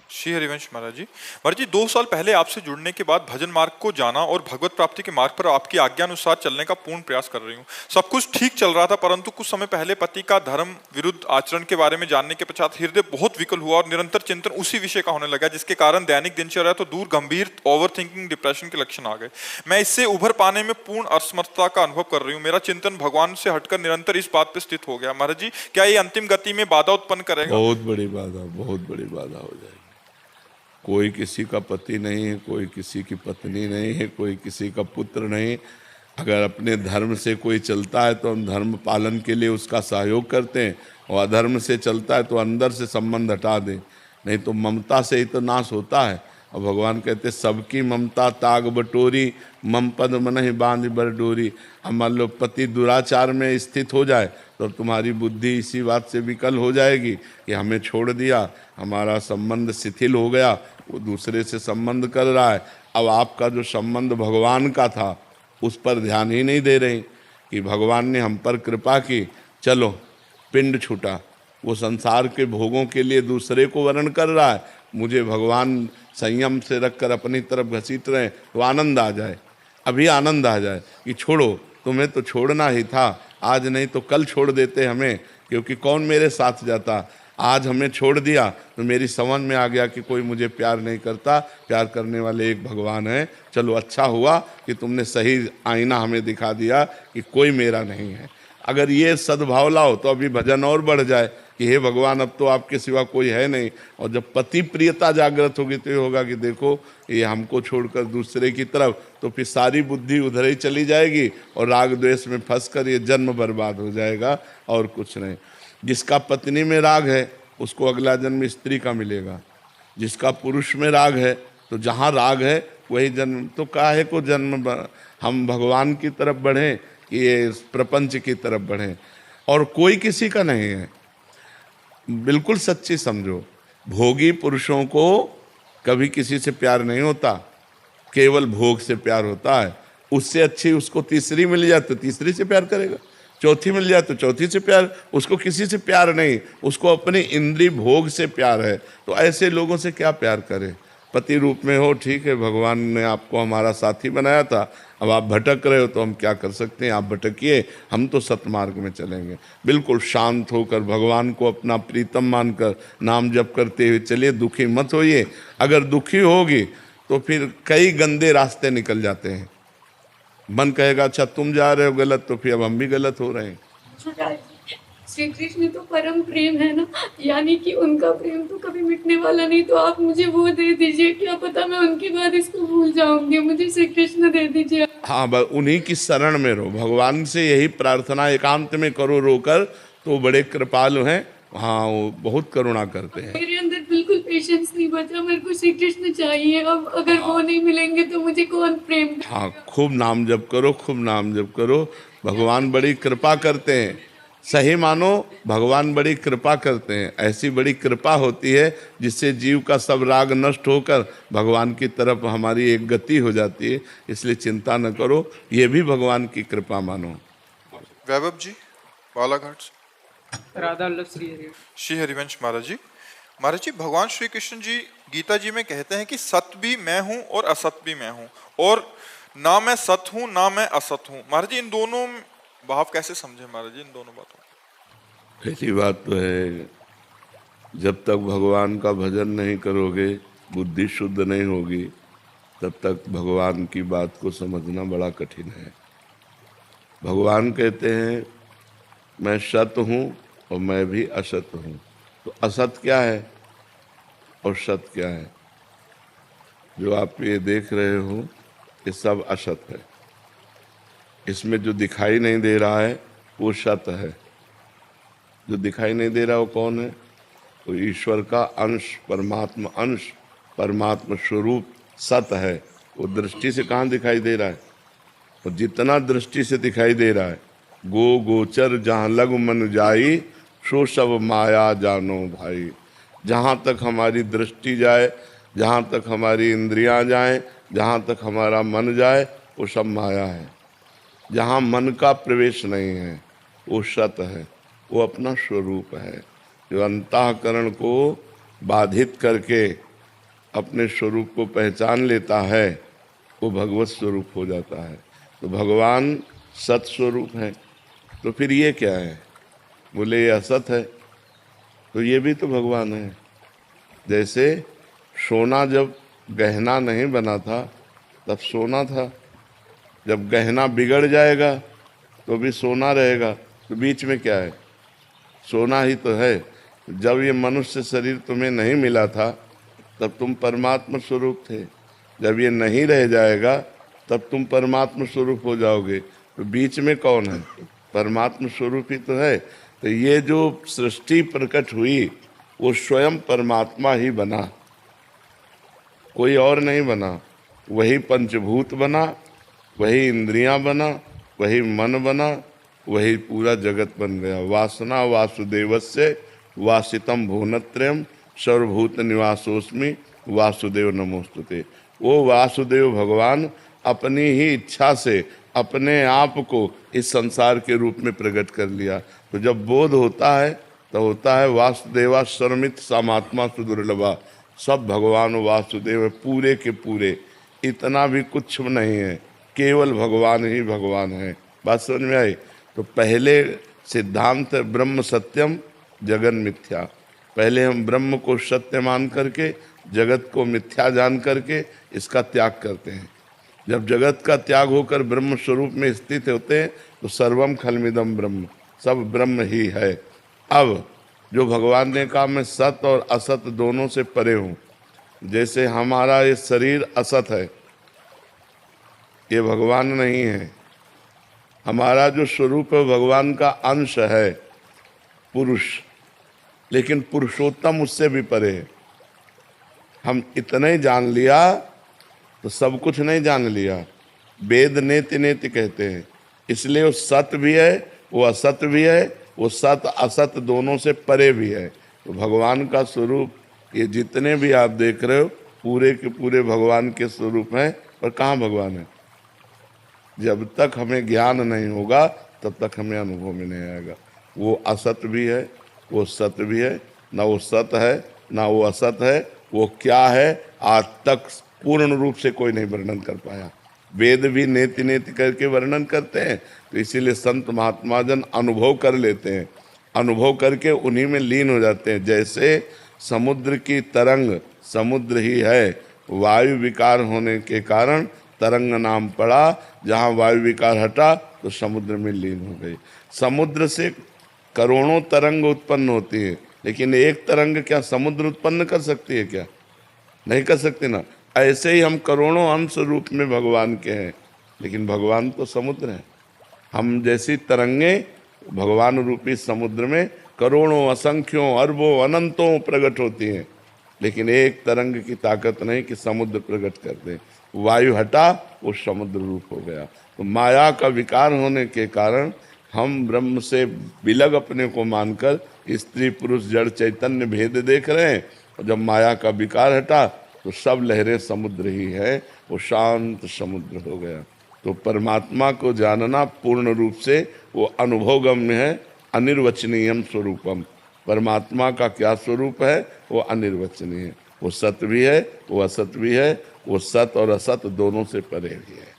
श्री हरिवंश महाराज जी। महाराज जी, 2 साल पहले आपसे जुड़ने के बाद भजन मार्ग को जाना और भगवत प्राप्ति के मार्ग पर आपकी आज्ञा अनुसार चलने का पूर्ण प्रयास कर रही हूँ। सब कुछ ठीक चल रहा था, परंतु कुछ समय पहले पति का धर्म विरुद्ध आचरण के बारे में जानने के पश्चात हृदय बहुत विकल हुआ और निरंतर चिंतन उसी विषय का होने लगा, जिसके कारण दैनिक दिनचर्या तो दूर गंभीर ओवर थिंकिंग, डिप्रेशन के लक्षण आ गए। मैं इससे उभर पाने में पूर्ण असमर्थता का अनुभव कर रही हूँ। मेरा चिंतन भगवान से हटकर निरंतर इस बात पर स्थित हो गया। महाराज जी, क्या ये अंतिम गति में बाधा उत्पन्न करेगा? बहुत बड़ी बाधा हो जाएगी। कोई किसी का पति नहीं है, कोई किसी की पत्नी नहीं है, कोई किसी का पुत्र नहीं। अगर अपने धर्म से कोई चलता है तो हम धर्म पालन के लिए उसका सहयोग करते हैं, और अधर्म से चलता है तो अंदर से संबंध हटा दें, नहीं तो ममता से ही तो नाश होता है। और भगवान कहते सबकी ममता ताग बटोरी, मम पद मनहि बांध बर डोरी। अब मान लो पति दुराचार में स्थित हो जाए तो तुम्हारी बुद्धि इसी बात से विकल हो जाएगी कि हमें छोड़ दिया, हमारा संबंध शिथिल हो गया, वो दूसरे से संबंध कर रहा है। अब आपका जो संबंध भगवान का था उस पर ध्यान ही नहीं दे रहे कि भगवान ने हम पर कृपा की, चलो पिंड छूटा। वो संसार के भोगों के लिए दूसरे को वर्ण कर रहा है, मुझे भगवान संयम से रखकर अपनी तरफ घसीट रहे हैं, तो आनंद आ जाए, अभी आनंद आ जाए कि छोड़ो, तुम्हें तो छोड़ना ही था, आज नहीं तो कल छोड़ देते हमें, क्योंकि कौन मेरे साथ जाता। आज हमें छोड़ दिया तो मेरी समझ में आ गया कि कोई मुझे प्यार नहीं करता, प्यार करने वाले एक भगवान है। चलो अच्छा हुआ कि तुमने सही आईना हमें दिखा दिया कि कोई मेरा नहीं है। अगर ये सद्भाव लाओ तो अभी भजन और बढ़ जाए कि हे भगवान, अब तो आपके सिवा कोई है नहीं। और जब पति प्रियता जागृत होगी तो ये होगा कि देखो ये हमको छोड़कर दूसरे की तरफ, तो फिर सारी बुद्धि उधर ही चली जाएगी और राग द्वेष में फंसकर ये जन्म बर्बाद हो जाएगा और कुछ नहीं। जिसका पत्नी में राग है उसको अगला जन्म स्त्री का मिलेगा, जिसका पुरुष में राग है तो जहाँ राग है वही जन्म। तो काहे को जन्म हम भगवान की तरफ बढ़ें कि ये प्रपंच की तरफ बढ़ें, और कोई किसी का नहीं है। बिल्कुल सच्ची समझो, भोगी पुरुषों को कभी किसी से प्यार नहीं होता, केवल भोग से प्यार होता है। उससे अच्छी उसको तीसरी मिल जाए तो तीसरी से प्यार करेगा, चौथी मिल जाए तो चौथी से प्यार। उसको किसी से प्यार नहीं, उसको अपनी इंद्रिय भोग से प्यार है। तो ऐसे लोगों से क्या प्यार करे? पति रूप में हो ठीक है, भगवान ने आपको हमारा साथी बनाया था, अब आप भटक रहे हो तो हम क्या कर सकते हैं? आप भटकिए, हम तो सतमार्ग में चलेंगे। बिल्कुल शांत होकर भगवान को अपना प्रीतम मानकर नाम जप करते हुए चलिए, दुखी मत होइए। अगर दुखी होगी तो फिर कई गंदे रास्ते निकल जाते हैं। मन कहेगा अच्छा तुम जा रहे हो गलत, तो फिर अब हम भी गलत हो रहे हैं। श्री कृष्ण तो परम प्रेम है ना, यानी कि उनका प्रेम तो कभी मिटने वाला नहीं। तो आप मुझे वो दे दीजिए, क्या पता मैं उनके बाद इसको भूल जाऊंगी। मुझे श्री कृष्ण दे दीजिए। हाँ, बस उन्हीं की शरण में रहो, भगवान से यही प्रार्थना एकांत में करो रोकर, तो बड़े कृपालु हैं। हाँ, वो बहुत करुणा करते हैं। मेरे अंदर बिल्कुल पेशेंस नहीं बचा, मेरे को श्री कृष्ण चाहिए। अब अगर वो नहीं मिलेंगे तो मुझे कौन प्रेम। हाँ, खूब नाम जप करो, खूब नाम जप करो। भगवान बड़ी कृपा करते हैं, सही मानो भगवान बड़ी कृपा करते हैं। ऐसी बड़ी कृपा होती है जिससे जीव का सब राग नष्ट होकर भगवान की तरफ हमारी एक गति हो जाती है। इसलिए चिंता न करो, ये भी भगवान की कृपा मानो। वैभव जी, बालाघाट से। राधा वल्लभ श्री हरि। श्री हरिवंश महाराज जी। महाराज जी, भगवान श्री कृष्ण जी गीता जी में कहते हैं कि सत भी मैं हूं और असत भी मैं हूं, और ना मैं सत हूं ना मैं असत हूं। महाराज जी, इन दोनों भाव कैसे समझे महाराज जी, इन दोनों बातों? पहली बात तो है, जब तक भगवान का भजन नहीं करोगे, बुद्धि शुद्ध नहीं होगी, तब तक भगवान की बात को समझना बड़ा कठिन है। भगवान कहते हैं मैं सत हूँ और मैं भी असत हूँ। तो असत क्या है और सत क्या है? जो आप ये देख रहे हो ये सब असत है। इसमें जो दिखाई नहीं दे रहा है वो सत है। जो दिखाई नहीं दे रहा वो कौन है? वो ईश्वर का अंश, परमात्मा अंश, परमात्मा स्वरूप सत है। वो दृष्टि से कहाँ दिखाई दे रहा है? और जितना दृष्टि से दिखाई दे रहा है, गो गोचर जहाँ लग मन जाई, सो सब माया जानो भाई। जहाँ तक हमारी दृष्टि जाए, जहाँ तक हमारी इंद्रियां जाएं, जहाँ तक हमारा मन जाए, वो सब माया है। जहाँ मन का प्रवेश नहीं है वो सत है, वो अपना स्वरूप है। जो अंतःकरण को बाधित करके अपने स्वरूप को पहचान लेता है वो भगवत स्वरूप हो जाता है। तो भगवान सत स्वरूप है, तो फिर ये क्या है? बोले ये असत है, तो ये भी तो भगवान है। जैसे सोना जब गहना नहीं बना था तब सोना था, जब गहना बिगड़ जाएगा तो भी सोना रहेगा, तो बीच में क्या है? सोना ही तो है। जब ये मनुष्य शरीर तुम्हें नहीं मिला था तब तुम परमात्मा स्वरूप थे, जब ये नहीं रह जाएगा तब तुम परमात्मा स्वरूप हो जाओगे, तो बीच में कौन है? परमात्मा स्वरूप ही तो है। तो ये जो सृष्टि प्रकट हुई वो स्वयं परमात्मा ही बना, कोई और नहीं बना। वही पंचभूत बना, वही इंद्रियां बना, वही मन बना, वही पूरा जगत बन गया। वासना वासुदेवस्य वासितम भुवनत्रयम् सर्वभूत निवासोस्मि वासुदेव नमोस्तुते। वो वासुदेव भगवान अपनी ही इच्छा से अपने आप को इस संसार के रूप में प्रकट कर लिया। तो जब बोध होता है तो होता है वासुदेवा सर्वमित समात्मा सुदुर्लभा, सब भगवान वासुदेव पूरे के पूरे, इतना भी कुछ नहीं है, केवल भगवान ही भगवान है। बात समझ में आई? तो पहले सिद्धांत ब्रह्म सत्यम जगन मिथ्या। पहले हम ब्रह्म को सत्य मान करके जगत को मिथ्या जान करके इसका त्याग करते हैं। जब जगत का त्याग होकर ब्रह्म स्वरूप में स्थित होते हैं तो सर्वम खलमिदम ब्रह्म, सब ब्रह्म ही है। अब जो भगवान ने कहा मैं सत और असत दोनों से परे हूँ, जैसे हमारा ये शरीर असत है, ये भगवान नहीं है। हमारा जो स्वरूप है भगवान का अंश है, पुरुष, लेकिन पुरुषोत्तम उससे भी परे है। हम इतना ही जान लिया तो सब कुछ नहीं जान लिया। वेद नेति नेति कहते हैं, इसलिए वो सत भी है, वो असत भी है, वो सत असत दोनों से परे भी है। तो भगवान का स्वरूप ये जितने भी आप देख रहे हो पूरे के पूरे भगवान के स्वरूप हैं। पर कहाँ भगवान है? जब तक हमें ज्ञान नहीं होगा तब तक हमें अनुभव में नहीं आएगा। वो असत भी है, वो सत भी है, ना वो सत है ना वो असत है। वो क्या है आज तक पूर्ण रूप से कोई नहीं वर्णन कर पाया। वेद भी नेति नेति करके वर्णन करते हैं, तो इसीलिए संत महात्मा जन अनुभव कर लेते हैं, अनुभव करके उन्हीं में लीन हो जाते हैं। जैसे समुद्र की तरंग समुद्र ही है, वायु विकार होने के कारण तरंग नाम पड़ा, जहाँ वायु विकार हटा तो समुद्र में लीन हो गई। समुद्र से करोड़ों तरंग उत्पन्न होती है, लेकिन एक तरंग क्या समुद्र उत्पन्न कर सकती है? क्या नहीं कर सकती ना। ऐसे ही हम करोड़ों अंश रूप में भगवान के हैं, लेकिन भगवान तो समुद्र है। हम जैसी तरंगे भगवान रूपी समुद्र में करोड़ों असंख्यों अरबों अनंतों प्रकट होती हैं, लेकिन एक तरंग की ताकत नहीं कि समुद्र प्रकट कर दे। वायु हटा वो समुद्र रूप हो गया। तो माया का विकार होने के कारण हम ब्रह्म से विलग अपने को मानकर स्त्री पुरुष जड़ चैतन्य भेद देख रहे हैं, और जब माया का विकार हटा तो सब लहरें समुद्र ही है, वो शांत समुद्र हो गया। तो परमात्मा को जानना पूर्ण रूप से वो अनुभवगम्य है। अनिर्वचनीयम स्वरूपम, परमात्मा का क्या स्वरूप है? वो अनिर्वचनीय है। वो सत भी है, वो असत भी है, वो सत और असत दोनों से परे भी है।